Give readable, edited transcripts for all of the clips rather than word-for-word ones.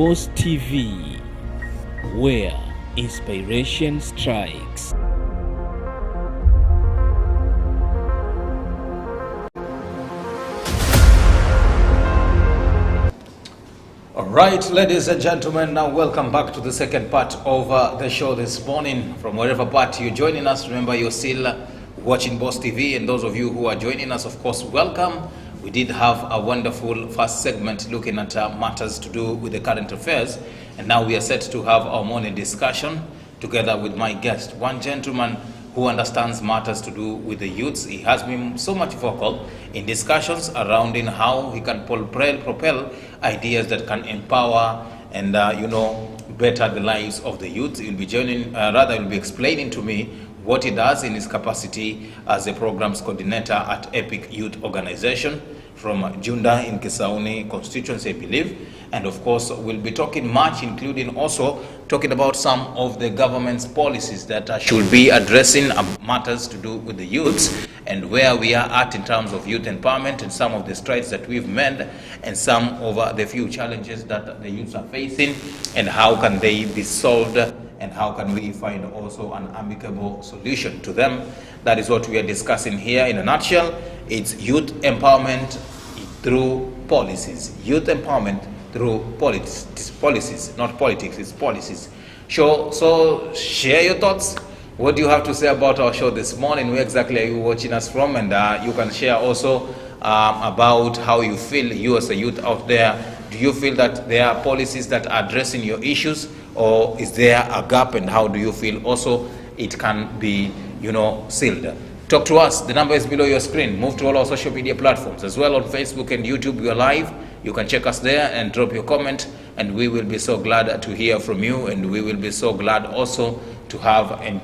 Boss TV, where inspiration strikes. All right, ladies and gentlemen, now welcome back to the second part of the show this morning. From wherever part you're joining us, remember you're still watching Boss TV, and those of you who are joining us, of course, welcome. We did have a wonderful first segment looking at matters to do with the current affairs, and now we are set to have our morning discussion together with my guest, one gentleman who understands matters to do with the youths. He has been so much vocal in discussions around in how he can propel ideas that can empower and better the lives of the youth. He'll be he'll be explaining to me what he does in his capacity as a programs coordinator at Epic Youth Organization from Junda in Kisauni constituency, I believe. And of course, we'll be talking much, including also talking about some of the government's policies that should be addressing matters to do with the youths, and where we are at in terms of youth empowerment, and some of the strides that we've made, and some of the few challenges that the youths are facing, and how can they be solved, and how can we find also an amicable solution to them. That is what we are discussing here in a nutshell. It's youth empowerment through policies. Youth empowerment through policies, not politics, it's policies. So share your thoughts. What do you have to say about our show this morning? Where exactly are you watching us from? And you can share also about how you feel, you as a youth out there. Do you feel that there are policies that are addressing your issues, or is there a gap, and how do you feel also it can be, sealed? Talk to us. The number is below your screen. Move to all our social media platforms as well. On Facebook and YouTube, we are live. You can check us there and drop your comment, and we will be so glad to hear from you, and we will be so glad also to have an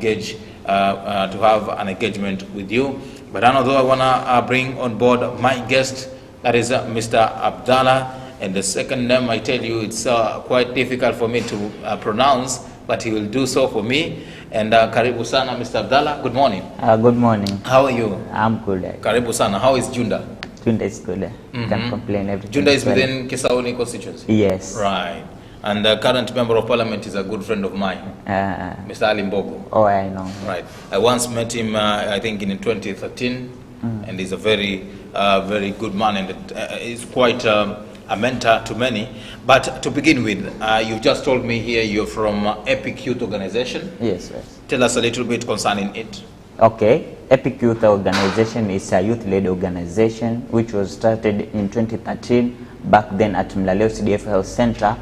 engagement with you. But another, I want to bring on board my guest, that is Mr. Abdallah. And the second name, I tell you, it's quite difficult for me to pronounce, but he will do so for me. And karibu sana, Mr. Abdallah. Good morning. Good morning. How are you? I'm good. Karibu sana. How is Junda? Junda is good. Can't complain. Everything Junda is within Kisauni constituency? Yes. Right. And the current member of parliament is a good friend of mine, Mr. Ali Mbogo. Oh, I know. Right. I once met him, I think in 2013, and he's a very, very good man, and he's quite a mentor to many. But to begin with, you just told me here you're from Epic Youth Organization. Yes, yes. Tell us a little bit concerning it. Okay. Epic Youth Organization is a youth-led organization which was started in 2013, back then at Mlaleo CDF Health Center.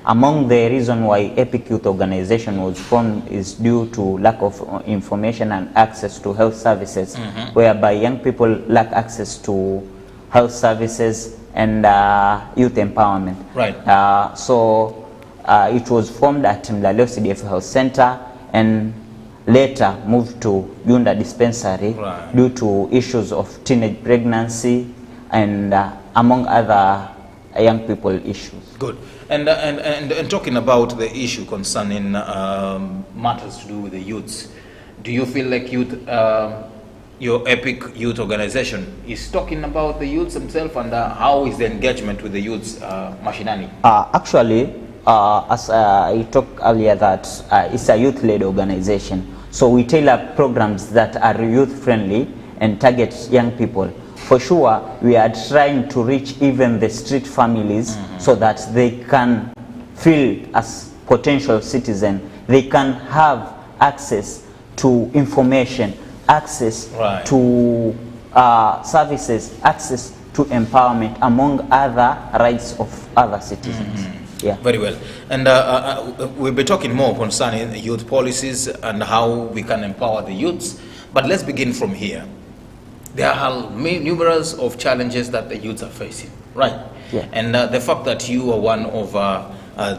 Among the reason why Epic Youth Organization was formed is due to lack of information and access to health services, whereby young people lack access to health services and youth empowerment. Right. So it was formed at Mlaleo CDF Health Center, and later moved to Junda Dispensary, right, due to issues of teenage pregnancy and among other young people issues. Good. And talking about the issue concerning matters to do with the youths, do you feel like your Epic Youth Organization is talking about the youths themselves, and how is the engagement with the youths mashinani? Actually, as I talked earlier, that it's a youth-led organization. So we tailor programs that are youth-friendly and target young people. For sure, we are trying to reach even the street families, so that they can feel as potential citizens. They can have access to information, access right, to services, access to empowerment, among other rights of other citizens. Yeah. Very well. And we'll be talking more concerning youth policies and how we can empower the youths. But let's begin from here. There are numerous of challenges that the youths are facing, right? Yeah. And the fact that you are one of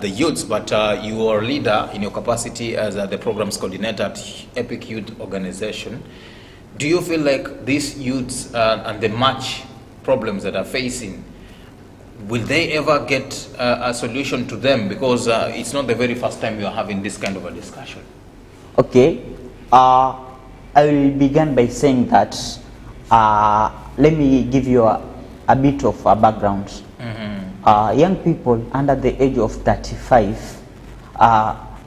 the youths, but you are a leader in your capacity as the programs coordinator at Epic Youth Organization, do you feel like these youths and the much problems that are facing, will they ever get a solution to them? Because it's not the very first time you are having this kind of a discussion. Okay. I will begin by saying that let me give you a bit of a background. young people under the age of 35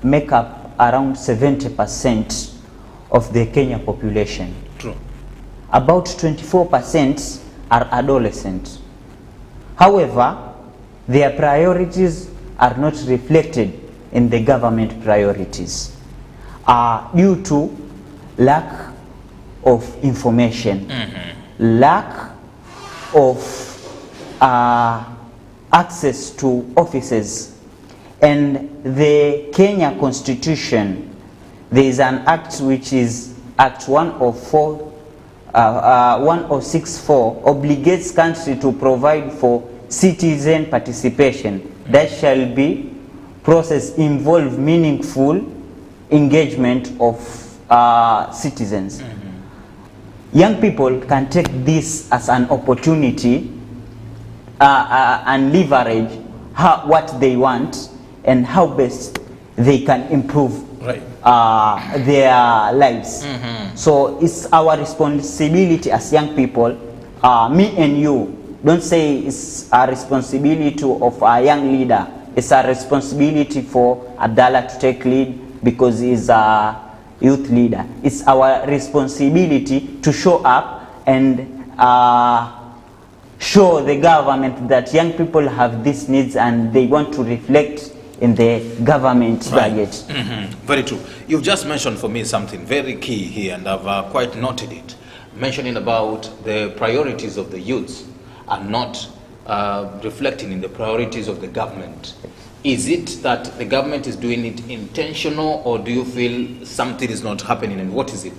make up around 70% of the Kenya population. True. About 24% are adolescents. However, their priorities are not reflected in the government priorities due to lack of information, lack of access to offices. And the Kenya Constitution, there is an act which is Act 1064, obligates country to provide for citizen participation that shall be process involve meaningful engagement of citizens. Young people can take this as an opportunity and leverage what they want and how best they can improve their lives. So it's our responsibility as young people, me and you, don't say it's a responsibility of a young leader. It's a responsibility for Abdallah to take lead because he's a youth leader. It's our responsibility to show up and show the government that young people have these needs and they want to reflect in the government budget. Very true. You've just mentioned for me something very key here, and I've quite noted it, mentioning about the priorities of the youths are not reflecting in the priorities of the government. Is it that the government is doing it intentional, or do you feel something is not happening, and what is it?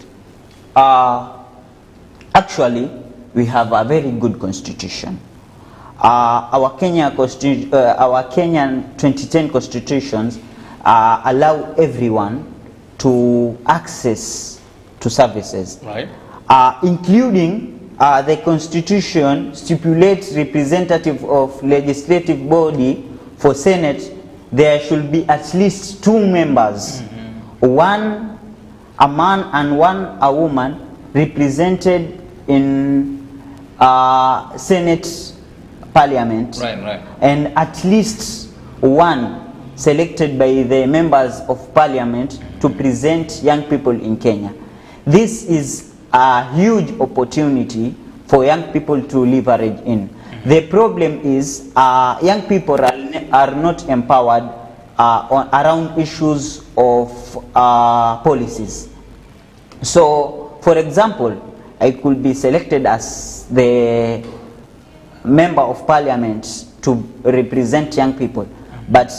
Actually, we have a very good constitution. Our Kenyan 2010 constitutions allow everyone to access to services, right? Including the constitution stipulates representative of legislative body. For Senate, there should be at least 2 members, one a man and one a woman, represented in Senate Parliament, and at least one selected by the members of Parliament to present young people in Kenya. This is a huge opportunity for young people to leverage in. The problem is young people are not empowered around issues of policies. So, for example, I could be selected as the member of Parliament to represent young people, but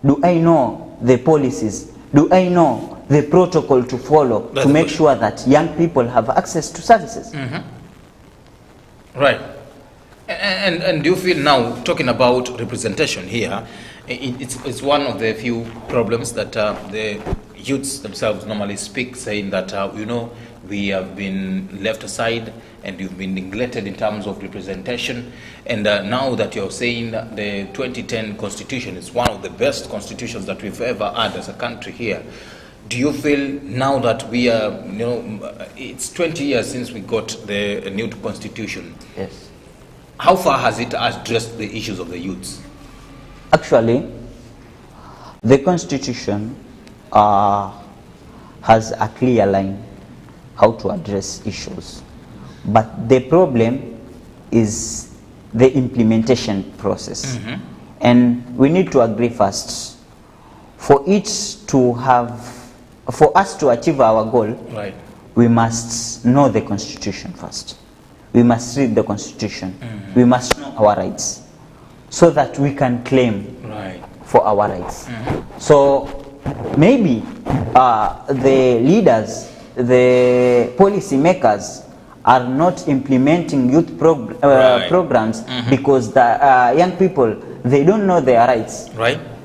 do I know the policies? Do I know the protocol to follow to make sure that young people have access to services? Right. And do you feel now, talking about representation here, it's one of the few problems that the youths themselves normally speak, saying that, you know, we have been left aside and you've been neglected in terms of representation. And now that you're saying that the 2010 constitution is one of the best constitutions that we've ever had as a country here, do you feel now that we are, you know, it's 20 years since we got the new constitution? Yes. How far has it addressed the issues of the youths? Actually, the constitution has a clear line how to address issues. But the problem is the implementation process. And we need to agree first, for us to achieve our goal, we must know the constitution first. We must read the constitution. We must know our rights so that we can claim for our rights. So maybe the leaders, the policy makers are not implementing youth programs because the young people, they don't know their rights.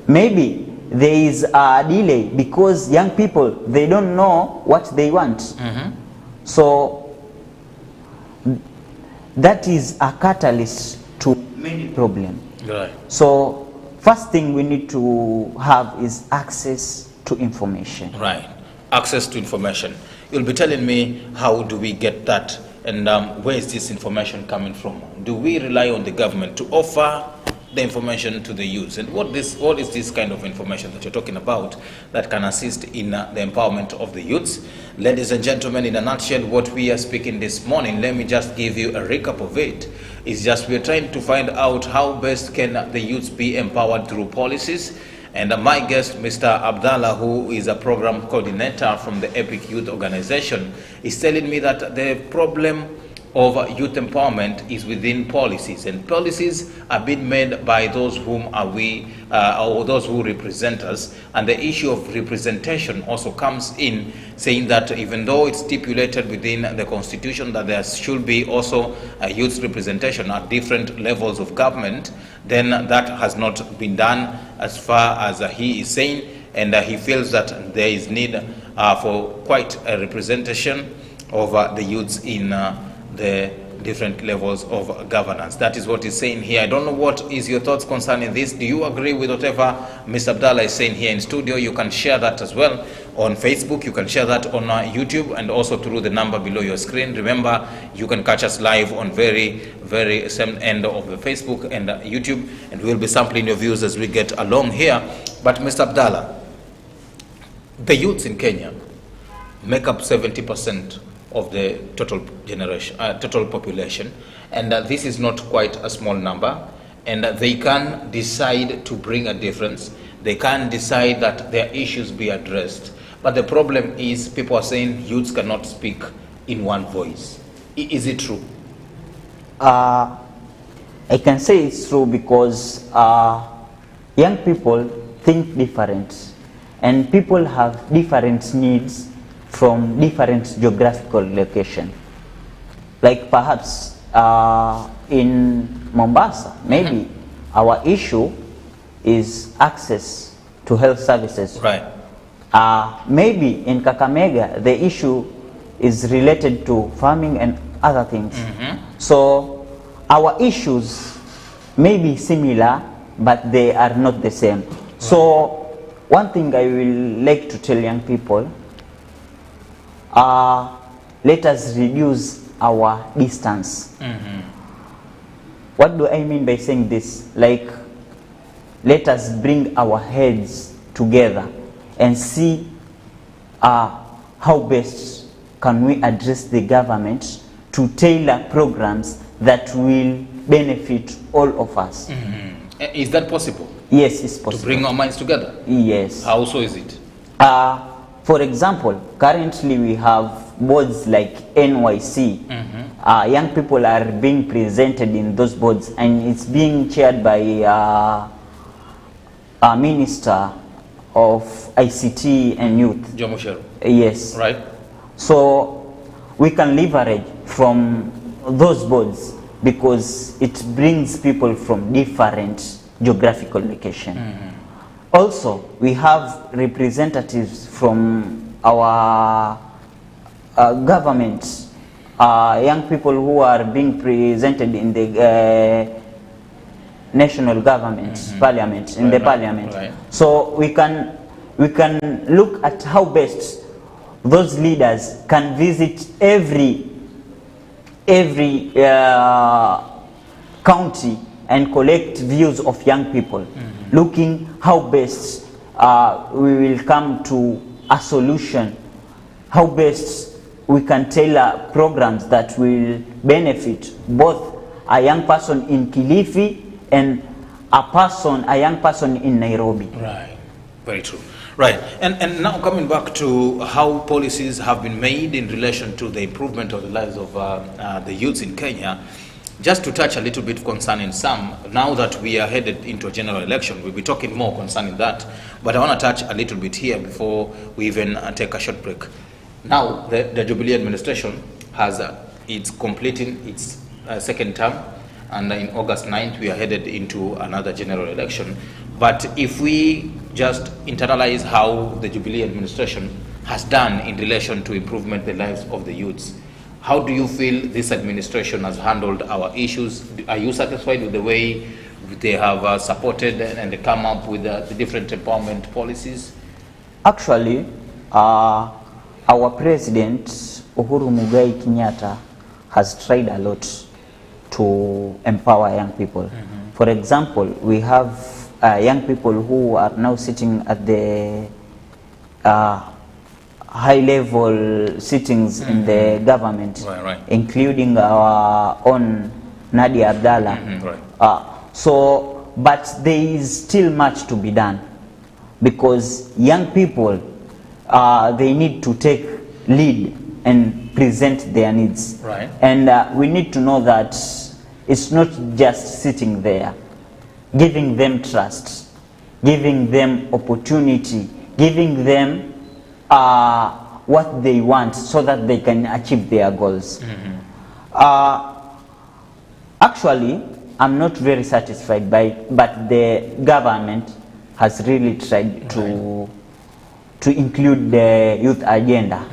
Maybe there is a delay because young people, they don't know what they want. So that is a catalyst to many problems. So first thing we need to have is access to information. Access to information. You'll be telling me, how do we get that, and where is this information coming from? Do we rely on the government to offer the information to the youth. And what is this kind of information that you're talking about that can assist in the empowerment of the youths? Ladies and gentlemen, in a nutshell, what we are speaking this morning, let me just give you a recap of it. It's just we're trying to find out how best can the youths be empowered through policies. And my guest, Mr. Abdallah, who is a program coordinator from the EPIC Youth Organization, is telling me that the problem of youth empowerment is within policies, and policies are being made by those whom are we or those who represent us. And the issue of representation also comes in, saying that even though it's stipulated within the constitution that there should be also a youth representation at different levels of government, then that has not been done as far as he is saying, and he feels that there is need for quite a representation of the youths in the different levels of governance. That is what he's saying here. I don't know what is your thoughts concerning this. Do you agree with whatever Mr. Abdallah is saying here in studio? You can share that as well on Facebook. You can share that on YouTube, and also through the number below your screen. Remember, you can catch us live on very same end of the Facebook and YouTube, and we'll be sampling your views as we get along here. But Mr. Abdallah, the youths in Kenya make up 70% of the total population, and this is not quite a small number, and they can decide to bring a difference. They can decide that their issues be addressed, but the problem is people are saying youths cannot speak in one voice. Is it true? I can say it's true because young people think different, and people have different needs from different geographical location. Like perhaps in Mombasa, maybe our issue is access to health services. Right. Maybe in Kakamega, the issue is related to farming and other things. So our issues may be similar, but they are not the same. So one thing I will like to tell young people, let us reduce our distance. What do I mean by saying this? Like, let us bring our heads together and see how best can we address the government to tailor programs that will benefit all of us. Is that possible? Yes, it's possible. To bring our minds together? Yes. How so is it? For example, currently we have boards like NYC. Young people are being presented in those boards, and it's being chaired by a minister of ICT and youth. Jomoshero. Yes. Right. So we can leverage from those boards because it brings people from different geographical location. Also, we have representatives from our government, young people who are being presented in the national government, parliament, in the parliament. Right. So we can look at how best those leaders can visit every county and collect views of young people, looking how best we will come to a solution, how best we can tailor programs that will benefit both a young person in Kilifi and a young person in Nairobi. Right, very true. Right, and now coming back to how policies have been made in relation to the improvement of the lives of the youths in Kenya, just to touch a little bit concerning some, now that we are headed into a general election, we'll be talking more concerning that, but I want to touch a little bit here before we even take a short break. Now, the Jubilee administration has, it's completing its second term, and in August 9th, we are headed into another general election. But if we just internalize how the Jubilee administration has done in relation to improvement the lives of the youths, how do you feel this administration has handled our issues? Are you satisfied with the way they have supported and they come up with the different empowerment policies? Actually, our president, Uhuru Muigai Kenyatta, has tried a lot to empower young people. For example, we have young people who are now sitting at the high-level sittings in the government, including our own Nadia Abdallah. But there is still much to be done, because young people, they need to take lead and present their needs. And we need to know that it's not just sitting there. Giving them trust, giving them opportunity, giving them what they want so that they can achieve their goals. Actually, I'm not very satisfied but the government has really tried to include the youth agenda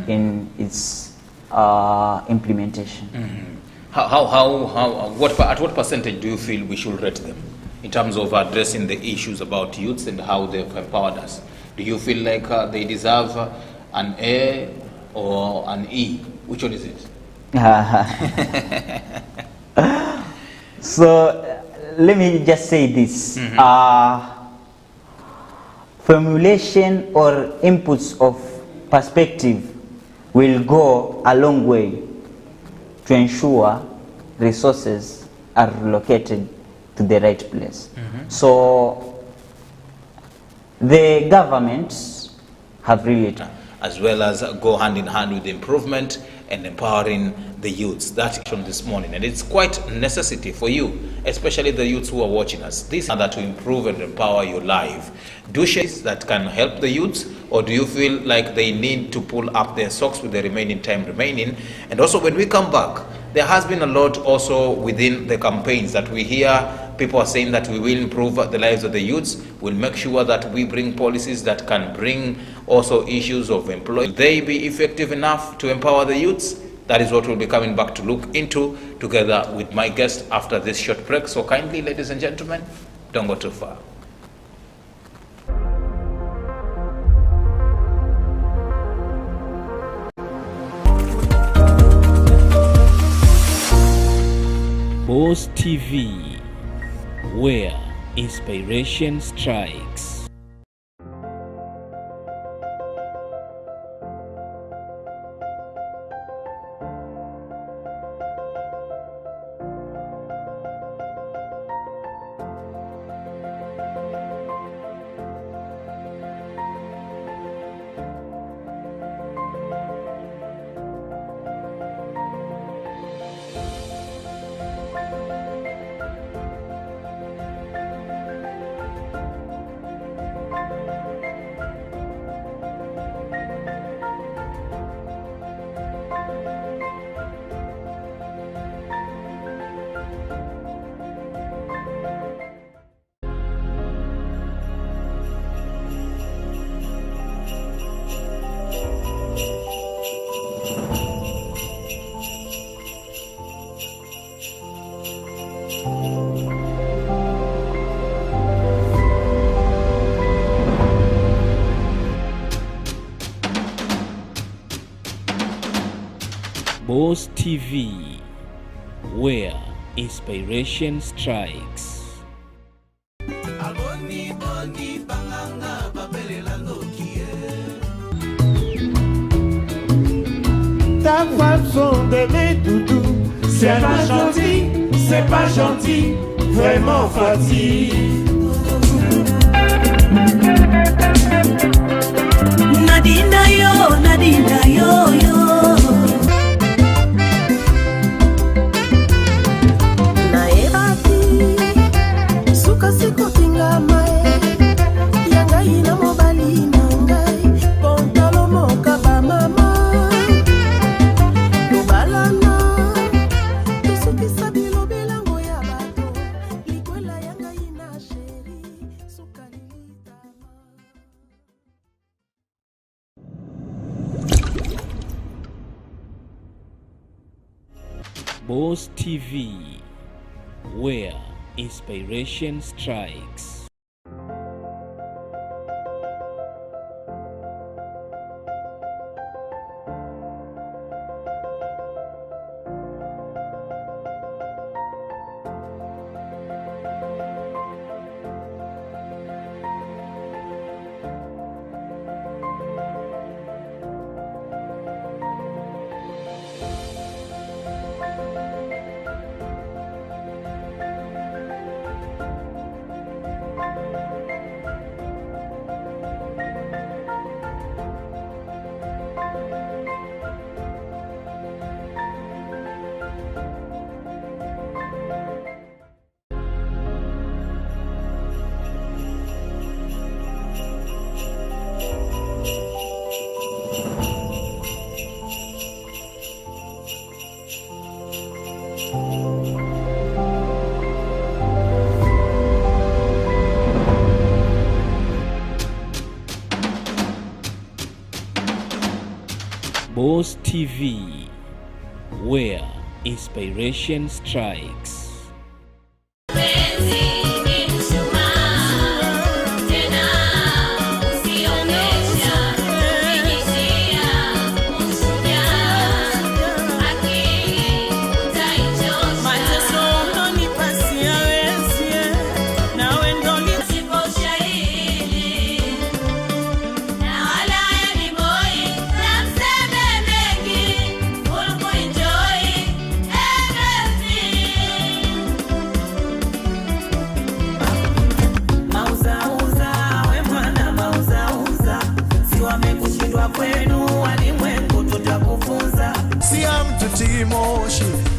in its implementation. At what percentage do you feel we should rate them in terms of addressing the issues about youths and how they've empowered us? Do you feel like they deserve an A or an E? Which one is it? So let me just say this. Formulation or inputs of perspective will go a long way to ensure resources are located to the right place. So the governments have really, as well as go hand in hand with improvement and empowering the youths. That's from this morning, and it's quite a necessity for you, especially the youths who are watching us. This is to improve and empower your life. Do shares that can help the youths, or do you feel like they need to pull up their socks with the remaining time remaining? And also, when we come back, there has been a lot also within the campaigns that we hear. People are saying that we will improve the lives of the youths. We'll make sure that we bring policies that can bring also issues of employment. Will they be effective enough to empower the youths? That is what we'll be coming back to look into together with my guest after this short break. So kindly, ladies and gentlemen, don't go too far. Boss TV, where inspiration strikes. Boss TV, where inspiration strikes. Ta façon d'aimer doudou, c'est pas gentil, c'est pas gentil, vraiment fatigue. Nadina yo yo. Boss TV, where inspiration strikes. Boss TV, where inspiration strikes.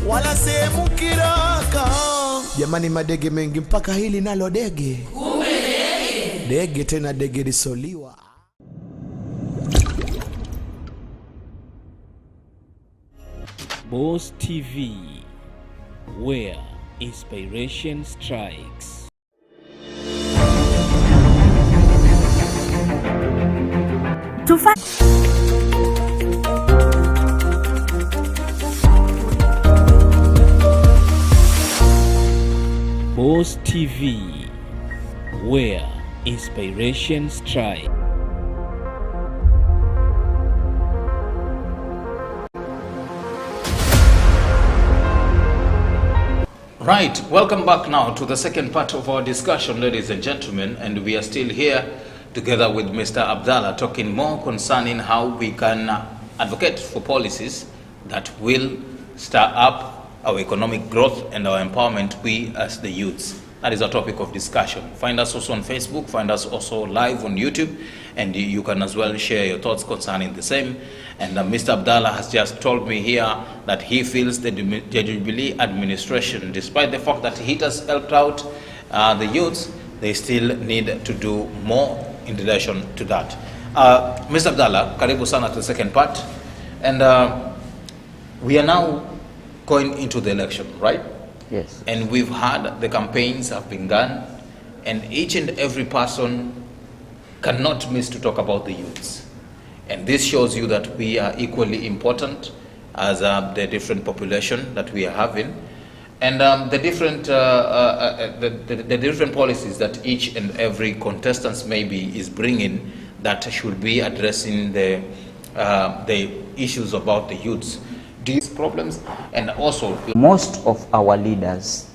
Wala sehemu kiraka. Jamani, madege mengi mpaka hili nalo dege. Kumbe dege. Dege tena dege lisoliwa. Boss TV, where inspiration strikes. Boss TV, where inspiration strikes. Right, welcome back now to the second part of our discussion, ladies and gentlemen, and we are still here together with Mr. Abdallah, talking more concerning how we can advocate for policies that will stir up our economic growth and our empowerment, we as the youths. That is our topic of discussion. Find us also on Facebook, find us also live on YouTube, and you can as well share your thoughts concerning the same. And Mr. Abdallah has just told me here that he feels the Jubilee administration, despite the fact that he has helped out the youths, they still need to do more in relation to that. Mr. Abdallah, karibu sana to the second part. And we are now going into the election, right? Yes. And we've had the campaigns have been done, and each and every person cannot miss to talk about the youths. And this shows you that we are equally important as the different population that we are having, and the different policies that each and every contestant maybe is bringing that should be addressing the issues about the youths. These problems, and also most of our leaders,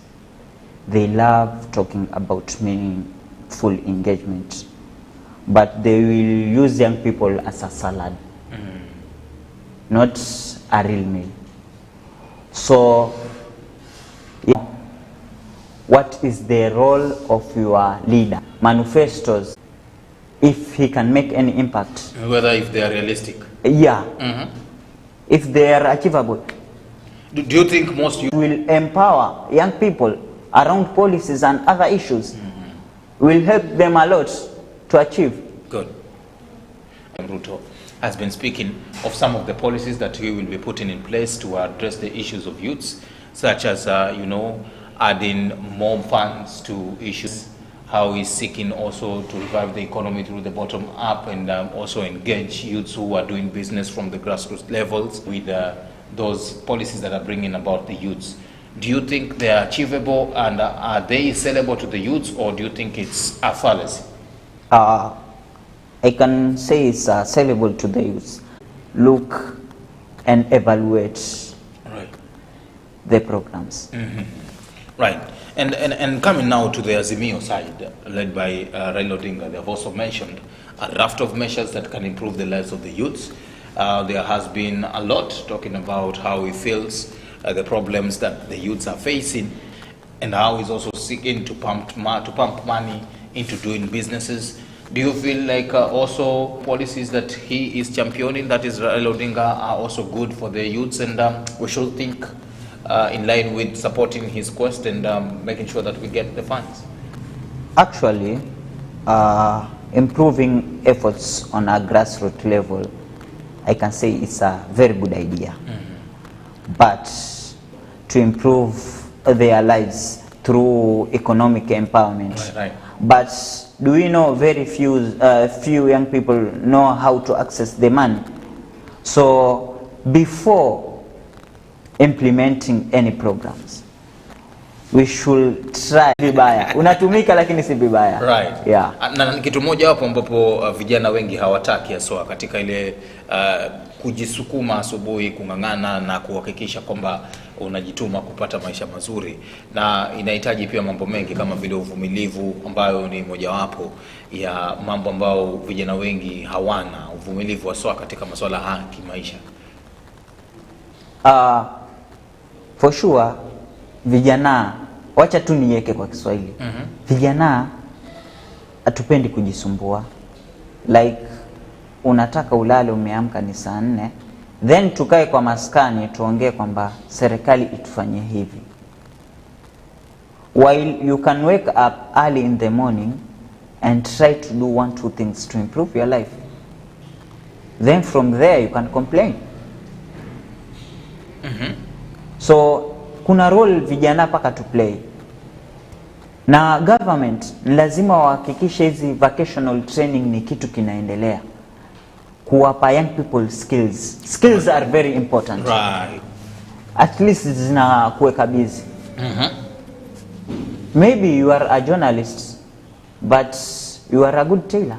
they love talking about meaningful engagement, but they will use young people as a salad, not a real meal. So yeah, what is the role of your leader? Manifestos, if he can make any impact, whether if they are realistic. Yeah. If they are achievable. Do you think most youth will empower young people around policies and other issues? Will help them a lot to achieve. Good. Ruto has been speaking of some of the policies that he will be putting in place to address the issues of youths, such as adding more funds to issues, how he's seeking also to revive the economy through the bottom up, and also engage youths who are doing business from the grassroots levels with those policies that are bringing about the youths. Do you think they are achievable, and are they sellable to the youths, or do you think it's a fallacy? I can say it's sellable to the youths. Look and evaluate the programs. Right. And coming now to the Azimio side, led by Raila Odinga, they have also mentioned a raft of measures that can improve the lives of the youths. There has been a lot talking about how he feels the problems that the youths are facing, and how he's also seeking to pump money into doing businesses. Do you feel like also policies that he is championing, that is Raila Odinga, are also good for the youths, and we should think in line with supporting his quest and making sure that we get the funds? Actually, improving efforts on a grassroots level, I can say it's a very good idea. But to improve their lives through economic empowerment. Right. But do we know very few young people know how to access the money? So before implementing any programs, we should try vibaya. Unatumika lakini si vibaya. Right. Yeah. Na kitu moja hapo ambapo vijana wengi hawataki haswa katika ile kujisukuma asubuhi, kung'ang'ana na kuhakikisha kwamba unajituma kupata maisha mazuri, na inahitaji pia mambo mengi kama vile uvumilivu, ambayo ni mojawapo ya mambo ambao vijana wengi hawana uvumilivu haswa katika masuala haya kimaisha. For sure vijana, wacha tu niweke kwa Kiswahili. Vijana hatupendi kujisumbua. Like unataka ulale umeamka ni saa 4, then tukae kwa maskani tuongee kwamba serikali itufanyie hivi, while you can wake up early in the morning and try to do 1-2 things to improve your life. Then from there you can complain. So kuna role vijana paka to play, na government lazima wahakikishe hizi vocational training ni kitu kinaendelea, kuwapa young people skills are very important. Right. At least zina kuweka busy. Maybe you are a journalist but you are a good tailor.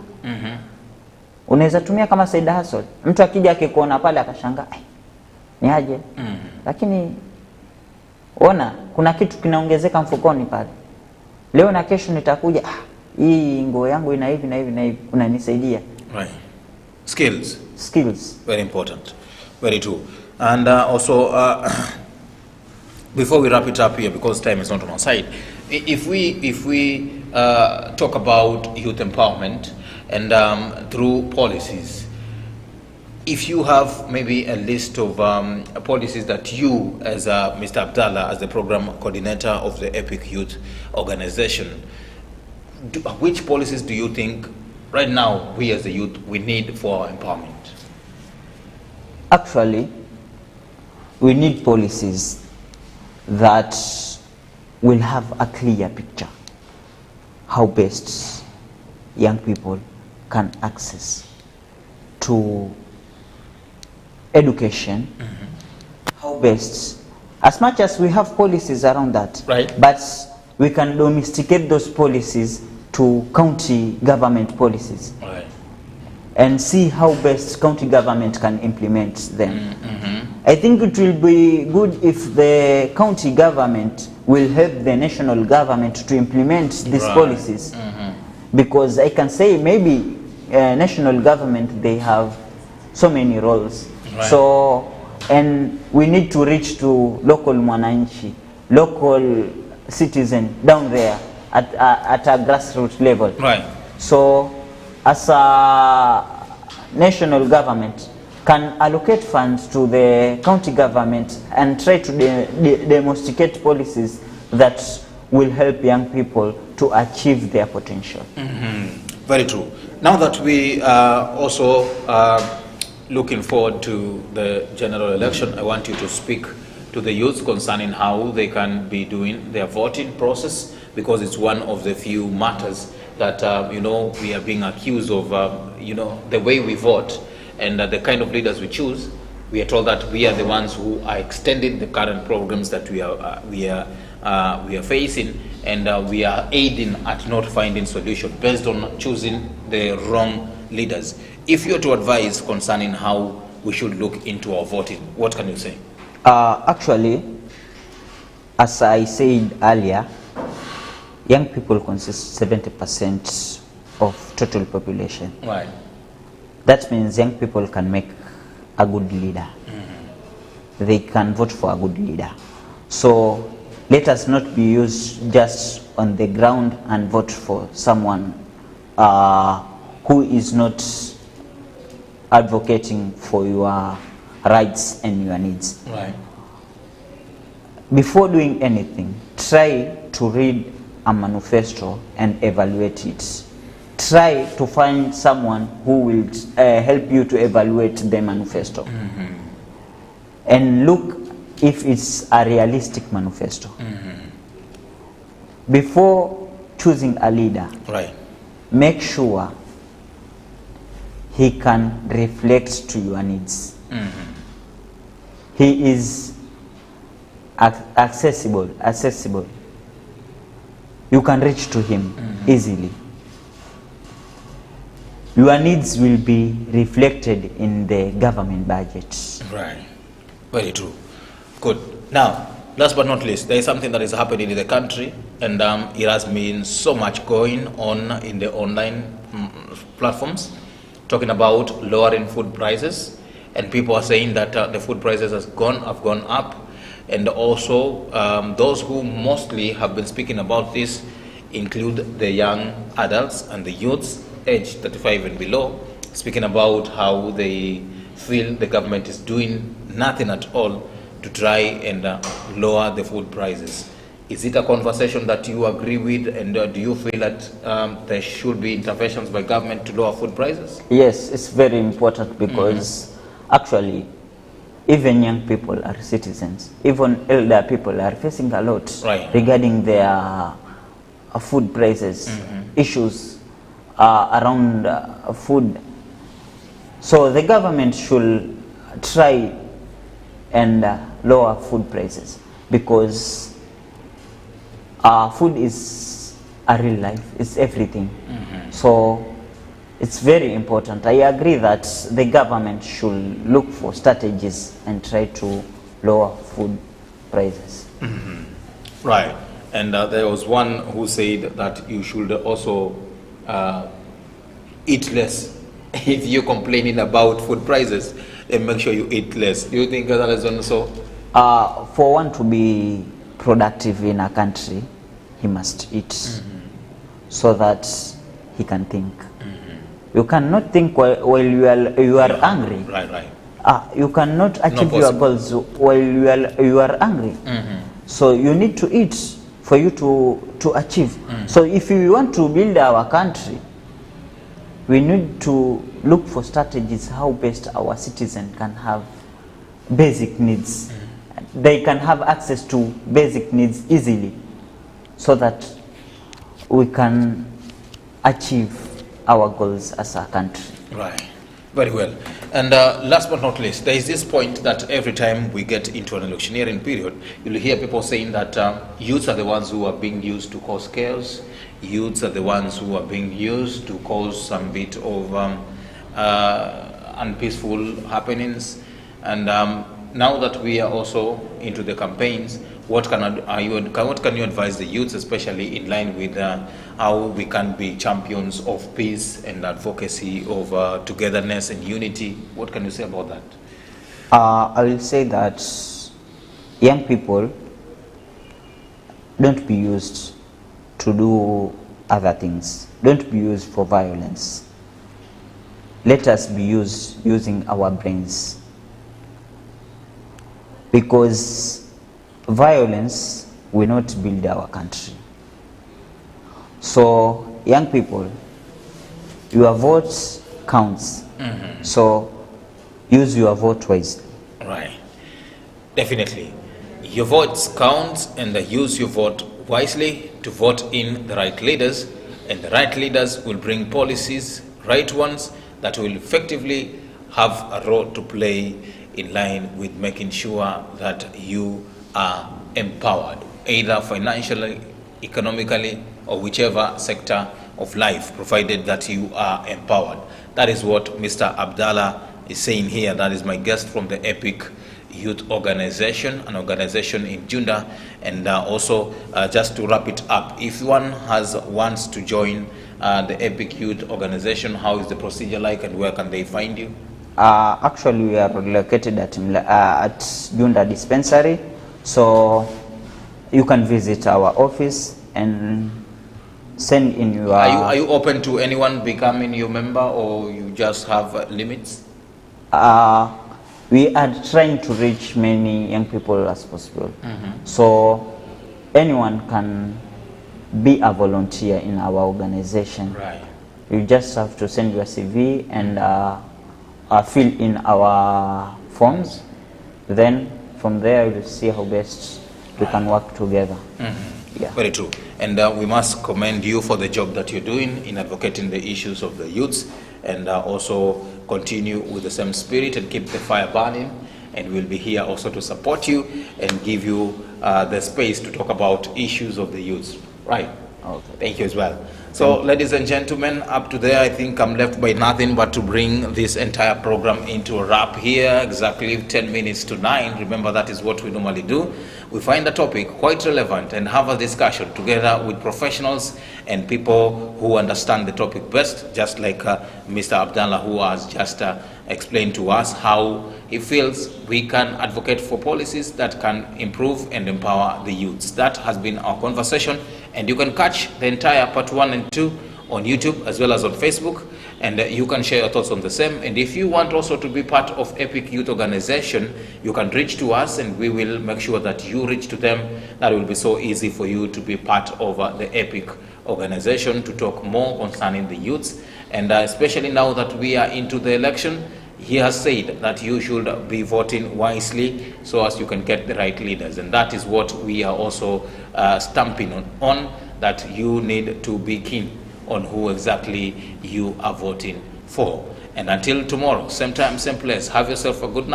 Unaweza tumia kama side hustle. Mtu akija akikuona pale akashangaa, ni aje? Lakini ona kuna kitu kinaongezeka mfukoni pale. Leo na kesho nitakuja, hii nguo yangu ina hivi na hivi na hivi, unanisaidia. Right. Skills. Very important. Very true. And also before we wrap it up here, because time is not on our side, if we talk about youth empowerment and through policies, if you have maybe a list of policies that you, as Mr. Abdallah, as the program coordinator of the EPIC Youth Organization, which policies do you think right now we as the youth we need for our empowerment? Actually, we need policies that will have a clear picture how best young people can access to education, how best, as much as we have policies around that, right, but we can domesticate those policies to county government policies, right, and see how best county government can implement them. I think it will be good if the county government will help the national government to implement these policies, because I can say maybe national government, they have so many roles. Right. So, and we need to reach to local mwananchi, local citizen down there at a grassroots level. Right. So, as a national government can allocate funds to the county government and try to demonstrate policies that will help young people to achieve their potential. Very true. Now that we also looking forward to the general election, I want you to speak to the youth concerning how they can be doing their voting process, because it's one of the few matters that we are being accused of the way we vote and the kind of leaders we choose. We are told that we are the ones who are extending the current programs that we are facing, and we are aiding at not finding solution based on choosing the wrong leaders. If you are to advise concerning how we should look into our voting, what can you say? Actually, as I said earlier, young people consist 70% of total population. Right. That means young people can make a good leader. They can vote for a good leader. So let us not be used just on the ground and vote for someone who is not advocating for your rights and your needs. Right. Before doing anything, try to read a manifesto and evaluate it. Try to find someone who will help you to evaluate the manifesto. And look if it's a realistic manifesto. Before choosing a leader, right, make sure he can reflect to your needs. he is accessible. You can reach to him easily. Your needs will be reflected in the government budget. Right. Very true. Good. Now, last but not least, there is something that is happening in the country, and it has been so much going on in the online platforms, talking about lowering food prices, and people are saying that the food prices have gone up, and also those who mostly have been speaking about this include the young adults and the youths aged 35 and below, speaking about how they feel the government is doing nothing at all to try and lower the food prices. Is it a conversation that you agree with, and do you feel that there should be interventions by government to lower food prices? Yes, it's very important because actually even young people are citizens, even elder people are facing a lot regarding their food prices, issues around food. So the government should try and lower food prices, because food is a real life, it's everything. So it's very important. I agree that the government should look for strategies and try to lower food prices. Right. And there was one who said that you should also eat less. If you're complaining about food prices, then make sure you eat less. Do you think that is also? For one to be productive in a country, he must eat so that he can think. You cannot think while you are angry. Right. You cannot achieve your goals while you are angry. So you need to eat for you to achieve. So if you want to build our country, we need to look for strategies how best our citizens can have basic needs. They can have access to basic needs easily, so that we can achieve our goals as a country. Right. Very well. And last but not least, there is this point that every time we get into an electioneering period, you'll hear people saying that youths are the ones who are being used to cause chaos. Youths are the ones who are being used to cause some bit of unpeaceful happenings. And now that we are also into the campaigns, what can you advise the youths, especially in line with how we can be champions of peace and advocacy of togetherness and unity? What can you say about that? I will say that young people, don't be used to do other things. Don't be used for violence. Let us be using our brains, because violence will not build our country. So young people, your vote counts. So use your vote wisely. Right. Definitely. Your votes count, and use your vote wisely to vote in the right leaders, and the right leaders will bring policies, right ones, that will effectively have a role to play in line with making sure that you are empowered, either financially, economically, or whichever sector of life, provided that you are empowered. That is what Mr. Abdallah is saying here. That is my guest from the EPIC Youth Organization, an organization in Junda. And also, just to wrap it up, if one wants to join the EPIC Youth Organization, how is the procedure like, and where can they find you? Actually, we are located at Junda Dispensary, so you can visit our office and send in your... Are you open to anyone becoming your member, or you just have limits? We are trying to reach many young people as possible. So anyone can be a volunteer in our organization. Right. You just have to send your CV and fill in our forms. Then from there we'll see how best we can work together. Yeah. Very true. And we must commend you for the job that you're doing in advocating the issues of the youths, and also continue with the same spirit and keep the fire burning. and we'll be here also to support you and give you the space to talk about issues of the youth. Right. Okay. Thank you as well. So, ladies and gentlemen, up to there, I think I'm left by nothing but to bring this entire program into a wrap here, exactly 10 minutes to 9. Remember, that is what we normally do. We find the topic quite relevant and have a discussion together with professionals and people who understand the topic best, just like Mr. Abdallah, who has just explained to us how he feels we can advocate for policies that can improve and empower the youths. That has been our conversation, and you can catch the entire part 1 and 2 on YouTube as well as on Facebook, and you can share your thoughts on the same. And if you want also to be part of EPIC Youth Organization, you can reach to us and we will make sure that you reach to them. That will be so easy for you to be part of the EPIC organization to talk more concerning the youths. And especially now that we are into the election, he has said that you should be voting wisely so as you can get the right leaders. And that is what we are also stamping on, that you need to be keen on who exactly you are voting for. And until tomorrow, same time, same place, have yourself a good night.